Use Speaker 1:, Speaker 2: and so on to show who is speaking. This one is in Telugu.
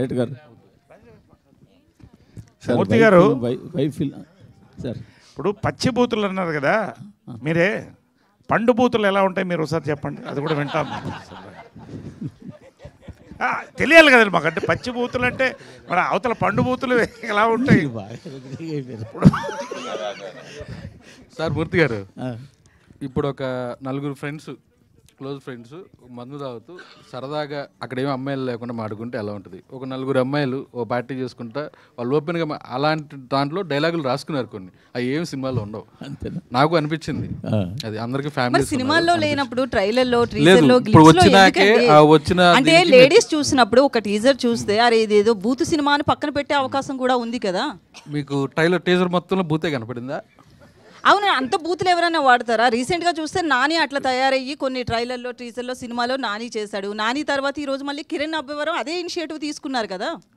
Speaker 1: రైట్ గారు
Speaker 2: మూర్తి గారు
Speaker 1: సార్
Speaker 2: ఇప్పుడు పచ్చి బూతులు అన్నారు కదా, మీరే పండు బూతులు ఎలా ఉంటాయి మీరు ఒకసారి చెప్పండి, అది కూడా వింటాం. తెలియాలి కదండి మాకు, అంటే పచ్చి బూతులు అంటే మన అవతల పండు బూతులు ఎలా ఉంటాయి.
Speaker 3: సార్ మూర్తి గారు, ఇప్పుడు ఒక నలుగురు ఫ్రెండ్స్, క్లోజ్ ఫ్రెండ్స్ మందు తాగుతూ సరదాగా అక్కడేమో అమ్మాయిలు లేకుండా మాడుకుంటే ఎలా ఉంటుంది. ఒక నలుగురు అమ్మాయిలు ఓ పార్టీ చేసుకుంటా వాళ్ళు ఓపెన్గా అలాంటి దాంట్లో డైలాగులు రాసుకున్నారు కొన్ని, అవి ఏం సినిమాలో ఉండవు. నాకు అనిపించింది అది అందరికి ఫ్యామిలీ
Speaker 4: సినిమాల్లో లేనప్పుడు ట్రైలర్లో
Speaker 3: లేదు. ఇప్పుడు వచ్చినాకే వచ్చిన
Speaker 4: అంటే లేడీస్ చూసినప్పుడు ఒక టీజర్ చూస్తే అరే ఇదేదో బూతు సినిమా అని పక్కన పెట్టే అవకాశం కూడా ఉంది కదా.
Speaker 3: మీకు ట్రైలర్ టీజర్ మొత్తంలో బూతే కనపడిందా?
Speaker 4: అవును, అంత బూతులు ఎవరైనా వాడతారా? రీసెంట్గా చూస్తే నాని అట్లా తయారయ్యి కొన్ని ట్రైలర్లో టీజర్లో సినిమాలో నాని చేశాడు. నాని తర్వాత ఈ రోజు మళ్ళీ కిరణ్ అబ్బవరం అదే ఇనిషియేటివ్ తీసుకున్నారు కదా.